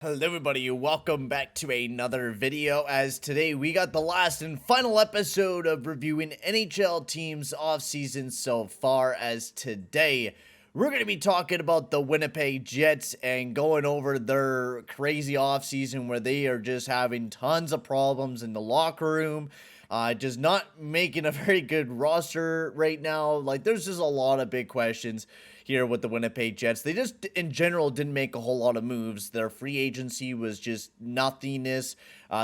Hello everybody, welcome back to another video. As today we got the last and final episode of reviewing NHL teams off season so far. As today we're going to be talking about the Winnipeg Jets and going over their crazy off season where they are just having tons of problems in the locker room. Just not making a very good roster right now. Like, there's just a lot of big questions here with the Winnipeg Jets. They just, in general, didn't make a whole lot of moves. Their free agency was just nothingness.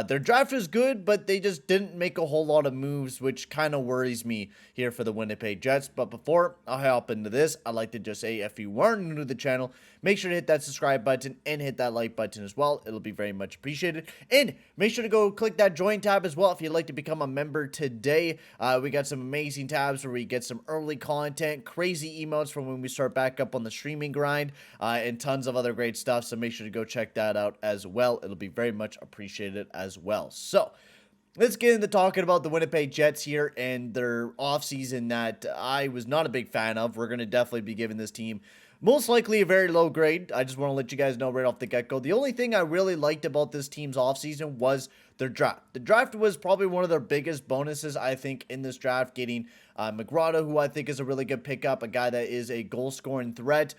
Their draft was good, but they just didn't make a whole lot of moves, which kind of worries me here for the Winnipeg Jets. But before I hop into this, I'd like to just say, if you are new to the channel, make sure to hit that subscribe button and hit that like button as well. It'll be very much appreciated. And make sure to go click that join tab as well if you'd like to become a member today. We got some amazing tabs where we get some early content, crazy emotes from when we start back up on the streaming grind, and tons of other great stuff. So make sure to go check that out as well. It'll be very much appreciated as well. So let's get into talking about the Winnipeg Jets here and their offseason that I was not a big fan of. We're going to definitely be giving this team most likely a very low grade. I just want to let you guys know right off the get-go. The only thing I really liked about this team's offseason was their draft. The draft was probably one of their biggest bonuses, I think, in this draft, getting McGrotto, who I think is a really good pickup, a guy that is a goal-scoring threat,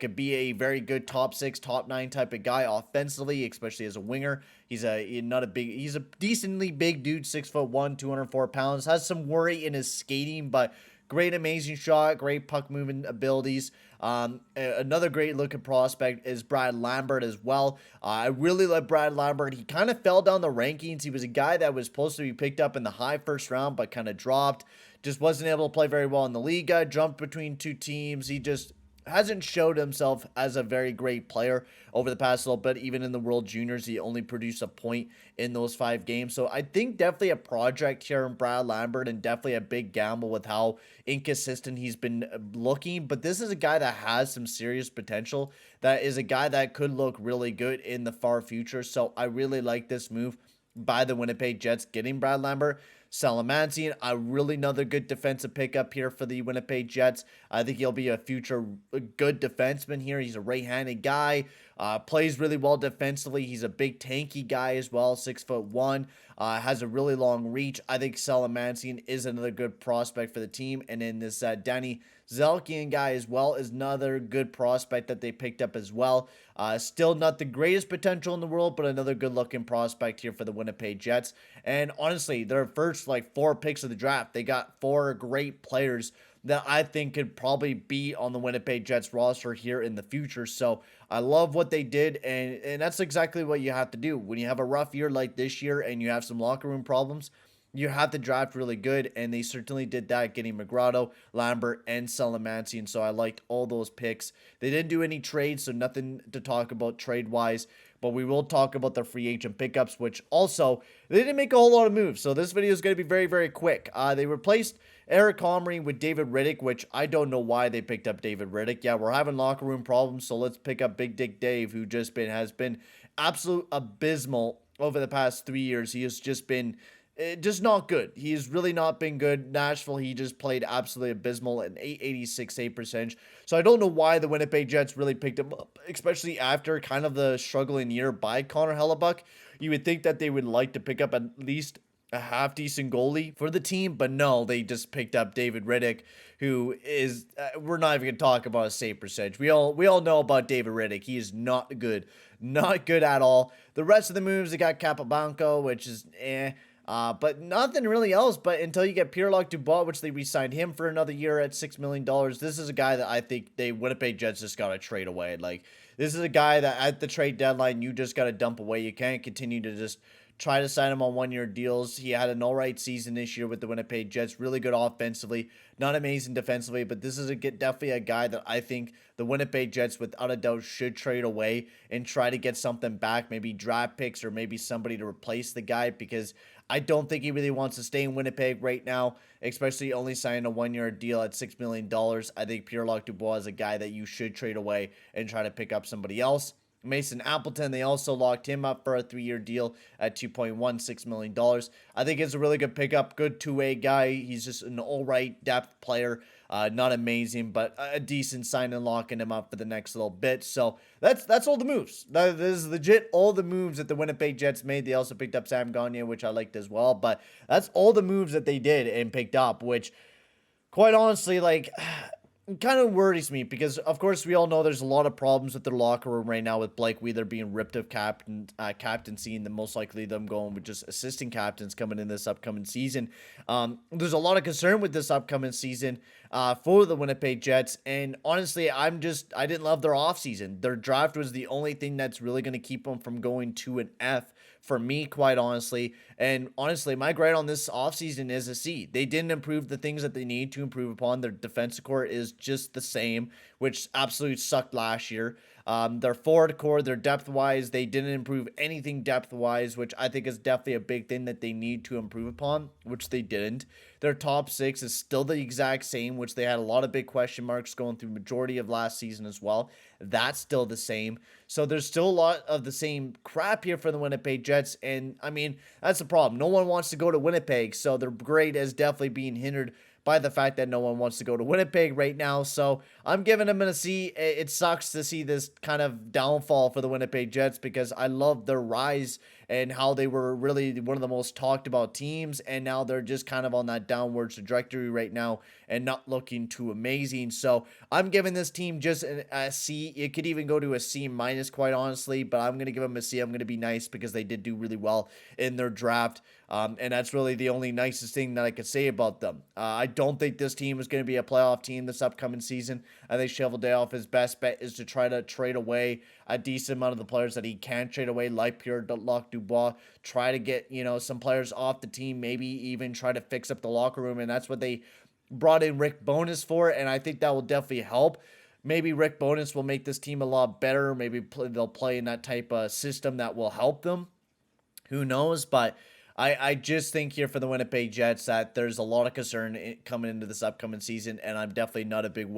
could be a very good top 6, top 9 type of guy offensively, especially as a winger. He's he's a decently big dude, 6'1", 204 pounds, has some worry in his skating, but great, amazing shot, great puck moving abilities. Another great looking prospect is Brad Lambert as well. I really like Brad Lambert. He kind of fell down the rankings. He was a guy that was supposed to be picked up in the high first round, but kind of dropped. Just wasn't able to play very well in the Liga. Jumped between two teams. He just hasn't showed himself as a very great player over the past little bit. Even in the World Juniors, he only produced a point in those 5 games. So I think definitely a project here in Brad Lambert, and definitely a big gamble with how inconsistent he's been looking. But this is a guy that has some serious potential. That is a guy that could look really good in the far future. So I really like this move by the Winnipeg Jets, getting Brad Lambert. Salamancian, really another good defensive pickup here for the Winnipeg Jets. I think he'll be a future good defenseman here. He's a right-handed guy, plays really well defensively. He's a big tanky guy as well, 6'1", has a really long reach. I think Salamancian is another good prospect for the team. And then this Danny Zelkian guy as well is another good prospect that they picked up as well. Still not the greatest potential in the world, but another good-looking prospect here for the Winnipeg Jets. And honestly, their first 4 picks of the draft, they got 4 great players that I think could probably be on the Winnipeg Jets roster here in the future. So I love what they did, and that's exactly what you have to do. When you have a rough year like this year and you have some locker room problems, you have to draft really good, and they certainly did that, getting McGrotto, Lambert, and Salamancian. So I liked all those picks. They didn't do any trades, so nothing to talk about trade-wise, but we will talk about the free agent pickups, which also, they didn't make a whole lot of moves, so this video is going to be very, very quick. They replaced Eric Comrie with David Riddick, which I don't know why they picked up David Riddick. Yeah, we're having locker room problems, so let's pick up Big Dick Dave, who has been absolute abysmal over the past 3 years. He has just been just not good. He's really not been good. Nashville, he just played absolutely abysmal at 886 save percentage. So I don't know why the Winnipeg Jets really picked him up, especially after kind of the struggling year by Connor Hellebuck. You would think that they would like to pick up at least a half-decent goalie for the team, but no, they just picked up David Riddick, who is, we're not even going to talk about his save percentage. We all know about David Riddick. He is not good. Not good at all. The rest of the moves, they got Capobanco, which is but nothing really else. But until you get Pierre-Luc Dubois, which they re-signed him for another year at $6 million, this is a guy that I think Winnipeg Jets just got to trade away. Like, this is a guy that at the trade deadline, you just got to dump away. You can't continue to just try to sign him on one-year deals. He had an all-right season this year with the Winnipeg Jets. Really good offensively. Not amazing defensively, but this is definitely a guy that I think the Winnipeg Jets, without a doubt, should trade away and try to get something back. Maybe draft picks or maybe somebody to replace the guy, because I don't think he really wants to stay in Winnipeg right now, especially only signing a one-year deal at $6 million. I think Pierre-Luc Dubois is a guy that you should trade away and try to pick up somebody else. Mason Appleton, they also locked him up for a 3-year deal at $2.16 million. I think it's a really good pickup, good two-way guy. He's just an all-right depth player. Not amazing, but a decent sign and locking him up for the next little bit. So that's all the moves. That is legit all the moves that the Winnipeg Jets made. They also picked up Sam Gagner, which I liked as well. But that's all the moves that they did and picked up, which quite honestly, like, kind of worries me because, of course, we all know there's a lot of problems with their locker room right now with Blake Wheeler being ripped of captaincy, and then most likely them going with just assistant captains coming in this upcoming season. There's a lot of concern with this upcoming season for the Winnipeg Jets, and honestly, I didn't love their offseason. Their draft was the only thing that's really going to keep them from going to an F for me, quite honestly. And honestly, my grade on this offseason is a C. They didn't improve the things that they need to improve upon. Their defensive core is just the same, which absolutely sucked last year. Their forward core, their depth-wise, they didn't improve anything depth-wise, which I think is definitely a big thing that they need to improve upon, which they didn't. Their top six is still the exact same, which they had a lot of big question marks going through majority of last season as well. That's still the same. So there's still a lot of the same crap here for the Winnipeg Jets, and I mean, that's the problem. No one wants to go to Winnipeg, so their grade is definitely being hindered by the fact that no one wants to go to Winnipeg right now. So I'm giving them a C. It sucks to see this kind of downfall for the Winnipeg Jets because I love their rise and how they were really one of the most talked about teams, and now they're just kind of on that downward trajectory right now and not looking too amazing. So I'm giving this team just a C. It could even go to a C minus, quite honestly, but I'm going to give them a C. I'm going to be nice because they did do really well in their draft. And that's really the only nicest thing that I could say about them. I don't think this team is going to be a playoff team this upcoming season. I think Cheveldayoff, his best bet is to try to trade away a decent amount of the players that he can trade away, like Pierre-Luc Dubois. Try to get, some players off the team, maybe even try to fix up the locker room, and that's what they brought in Rick Bowness for, and I think that will definitely help. Maybe Rick Bowness will make this team a lot better. Maybe they'll play in that type of system that will help them. Who knows? But I just think here for the Winnipeg Jets that there's a lot of concern coming into this upcoming season, and I'm definitely not a big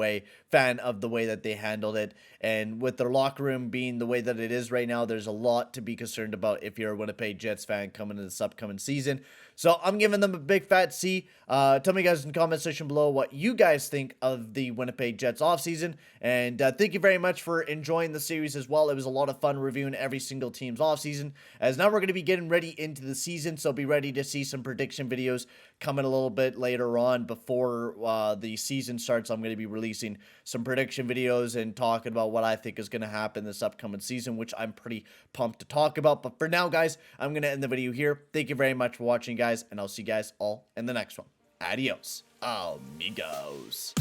fan of the way that they handled it. And with their locker room being the way that it is right now, there's a lot to be concerned about if you're a Winnipeg Jets fan coming into this upcoming season. So I'm giving them a big fat C. Tell me guys in the comment section below what you guys think of the Winnipeg Jets offseason. And thank you very much for enjoying the series as well. It was a lot of fun reviewing every single team's offseason, as now we're going to be getting ready into the season. So be ready to see some prediction videos coming a little bit later on before the season starts. I'm going to be releasing some prediction videos and talking about what I think is going to happen this upcoming season, which I'm pretty pumped to talk about. But for now, guys, I'm going to end the video here. Thank you very much for watching, guys, and I'll see you guys all in the next one. Adios, amigos.